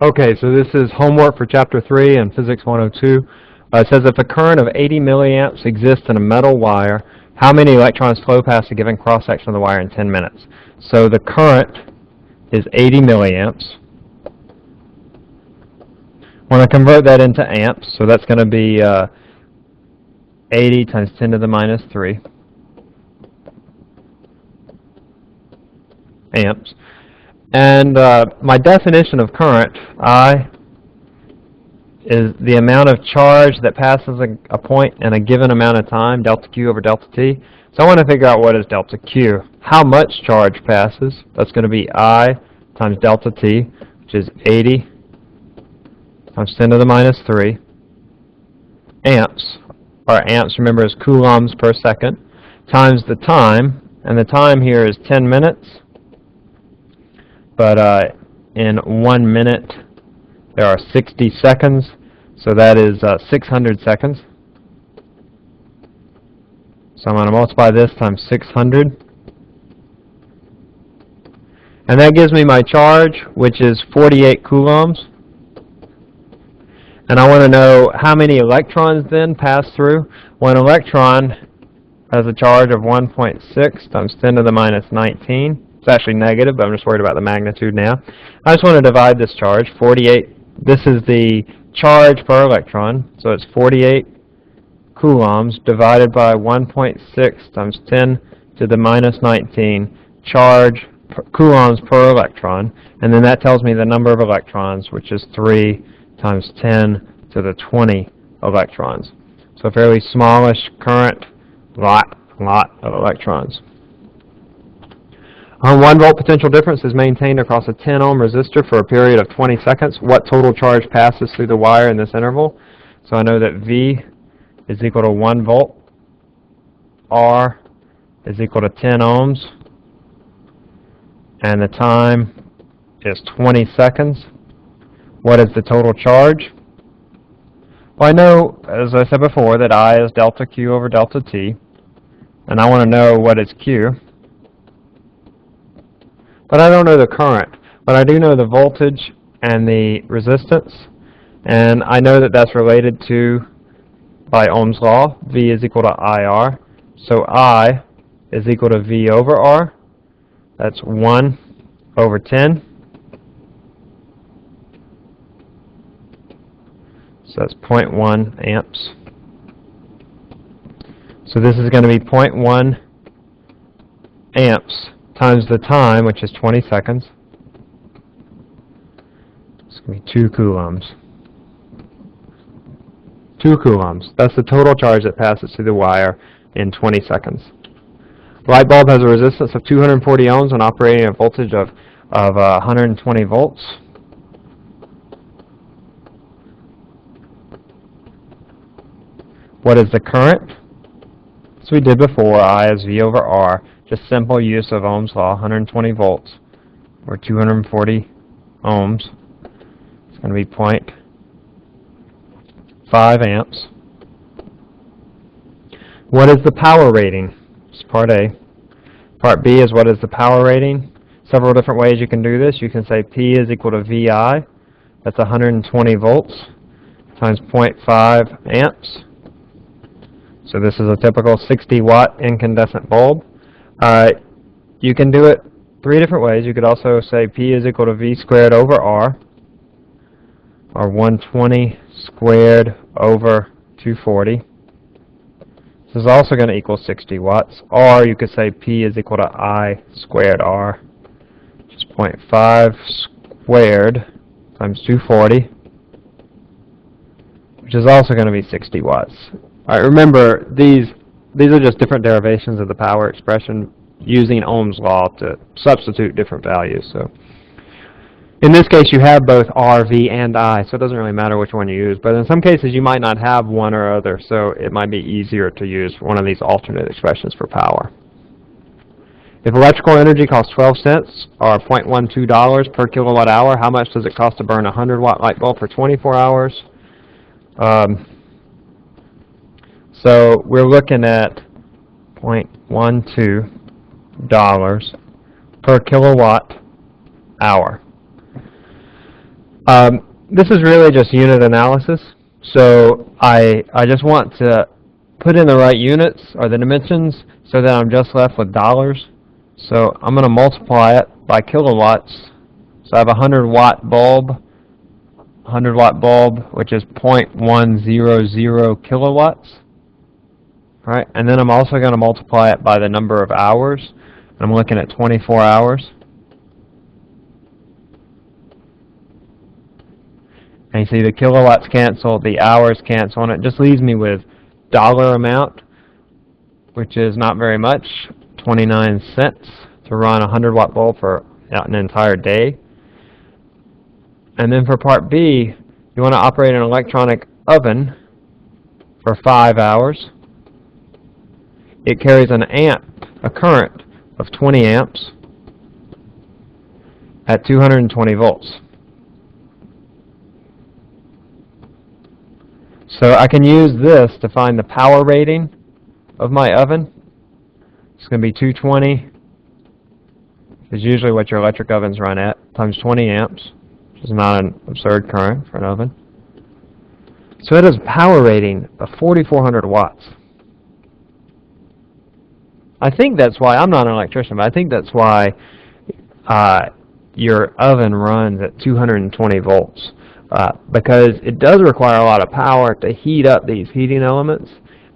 Okay, so this is homework for chapter 3 in Physics 102. It says if a current of 80 milliamps exists in a metal wire, how many electrons flow past a given cross-section of the wire in 10 minutes? So the current is 80 milliamps. I want to convert that into amps, so that's going to be 80 times 10 to the minus 3 amps. And my definition of current, I, is the amount of charge that passes a point in a given amount of time, delta Q over delta T. So I want to figure out what is delta Q. How much charge passes? That's going to be I times delta T, which is 80 times 10 to the minus 3 amps. Our amps, remember, is coulombs per second, times the time. And the time here is 10 minutes. But in 1 minute, there are 60 seconds, so that is 600 seconds. So I'm going to multiply this times 600. And that gives me my charge, which is 48 coulombs. And I want to know how many electrons then pass through. One electron has a charge of 1.6 times 10 to the minus 19. It's actually negative, but I'm just worried about the magnitude now. I just want to divide this charge. 48, this is the charge per electron, so it's 48 coulombs divided by 1.6 times 10 to the minus 19 charge coulombs per electron, and then that tells me the number of electrons, which is 3 times 10 to the 20 electrons. So a fairly smallish current, lot of electrons. 1 volt potential difference is maintained across a 10 ohm resistor for a period of 20 seconds. What total charge passes through the wire in this interval? So I know that V is equal to 1 volt, R is equal to 10 ohms, and the time is 20 seconds. What is the total charge? Well, I know, as I said before, that I is delta Q over delta T, and I want to know what is Q. But I don't know the current, but I do know the voltage and the resistance, and I know that that's related to, by Ohm's law, V is equal to IR. So I is equal to V over R. That's 1 over 10. So that's 0.1 amps. So this is going to be 0.1 amps times the time, which is 20 seconds. It's going to be 2 coulombs. 2 coulombs. That's the total charge that passes through the wire in 20 seconds. The light bulb has a resistance of 240 ohms and operating at a voltage of 120 volts. What is the current? As we did before, I is V over R. Just simple use of Ohm's law, 120 volts, or 240 ohms. It's going to be 0.5 amps. What is the power rating? It's part A. Part B is what is the power rating? Several different ways you can do this. You can say P is equal to VI. That's 120 volts times 0.5 amps. So this is a typical 60-watt incandescent bulb. You can do it 3 different ways. You could also say P is equal to V squared over R, or 120 squared over 240. This is also going to equal 60 watts. Or you could say P is equal to I squared R, which is 0.5 squared times 240, which is also going to be 60 watts. All right, remember, these are just different derivations of the power expression using Ohm's law to substitute different values. So in this case, you have both R, V, and I, so it doesn't really matter which one you use. But in some cases, you might not have one or other, so it might be easier to use one of these alternate expressions for power. If electrical energy costs 12 cents, or $0.12 per kilowatt hour, how much does it cost to burn a 100-watt light bulb for 24 hours? So we're looking at $0.12 per kilowatt hour. This is really just unit analysis. So I just want to put in the right units or the dimensions so that I'm just left with dollars. So I'm going to multiply it by kilowatts. So I have a 100-watt bulb, 100-watt bulb, which is 0.100 kilowatts. All right, and then I'm also going to multiply it by the number of hours. I'm looking at 24 hours. And you see the kilowatts cancel, the hours cancel, and it just leaves me with dollar amount, which is not very much, 29 cents to run a 100-watt bulb for an entire day. And then for part B, you want to operate an electronic oven for 5 hours. It carries a current of 20 amps at 220 volts. So I can use this to find the power rating of my oven. It's going to be 220, which is usually what your electric ovens run at, times 20 amps, which is not an absurd current for an oven. So it has a power rating of 4,400 watts. I think that's why, I'm not an electrician, but I think that's why your oven runs at 220 volts. Because it does require a lot of power to heat up these heating elements,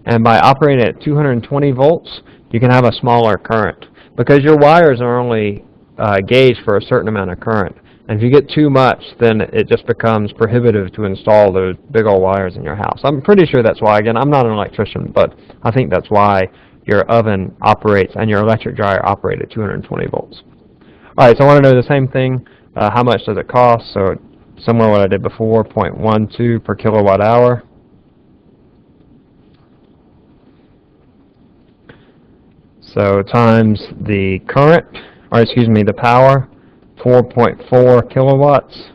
and by operating at 220 volts, you can have a smaller current. Because your wires are only gauged for a certain amount of current. And if you get too much, then it just becomes prohibitive to install those big old wires in your house. I'm pretty sure that's why. Again, I'm not an electrician, but I think that's why your oven operates and your electric dryer operate at 220 volts. All right, so I want to know the same thing. How much does it cost? So similar to what I did before, 0.12 per kilowatt hour. So times the current, or excuse me, the power, 4.4 kilowatts,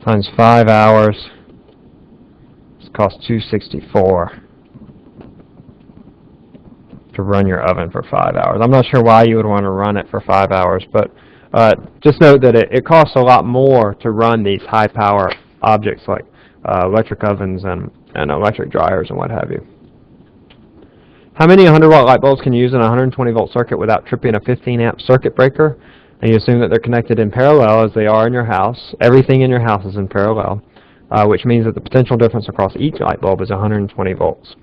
times 5 hours. This costs $2.64 to run your oven for 5 hours. I'm not sure why you would want to run it for 5 hours, but just note that it costs a lot more to run these high-power objects like electric ovens and electric dryers and what have you. How many 100-watt light bulbs can you use in a 120-volt circuit without tripping a 15-amp circuit breaker? And you assume that they're connected in parallel as they are in your house. Everything in your house is in parallel, which means that the potential difference across each light bulb is 120 volts.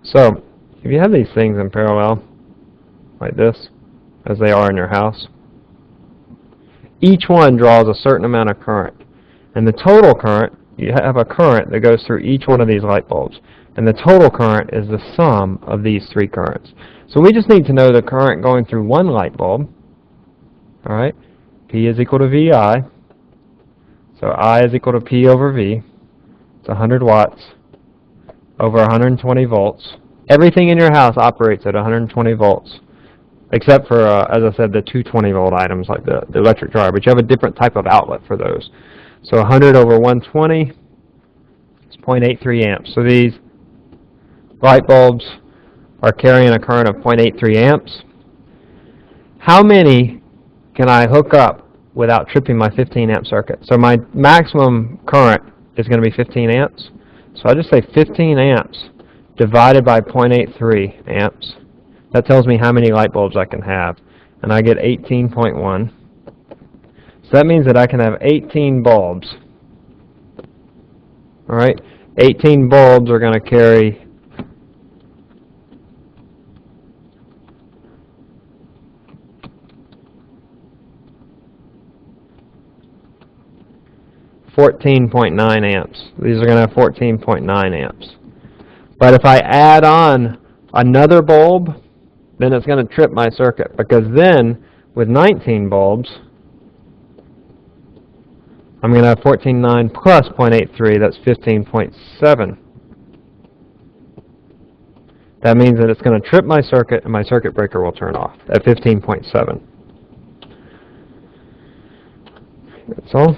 So if you have these things in parallel, like this, as they are in your house, each one draws a certain amount of current. And the total current, you have a current that goes through each one of these light bulbs. And the total current is the sum of these three currents. So we just need to know the current going through one light bulb. All right, P is equal to VI. So I is equal to P over V. It's 100 watts over 120 volts. Everything in your house operates at 120 volts. Except for, as I said, the 220-volt items like the electric dryer. But you have a different type of outlet for those. So 100 over 120 is 0.83 amps. So these light bulbs are carrying a current of 0.83 amps. How many can I hook up without tripping my 15-amp circuit? So my maximum current is going to be 15 amps. So I just say 15 amps divided by 0.83 amps. That tells me how many light bulbs I can have. And I get 18.1. So that means that I can have 18 bulbs. All right? 18 bulbs are going to carry 14.9 amps. These are going to have 14.9 amps. But if I add on another bulb, then it's going to trip my circuit, because then with 19 bulbs, I'm going to have 14.9 plus 0.83, that's 15.7. That means that it's going to trip my circuit and my circuit breaker will turn off at 15.7. That's all.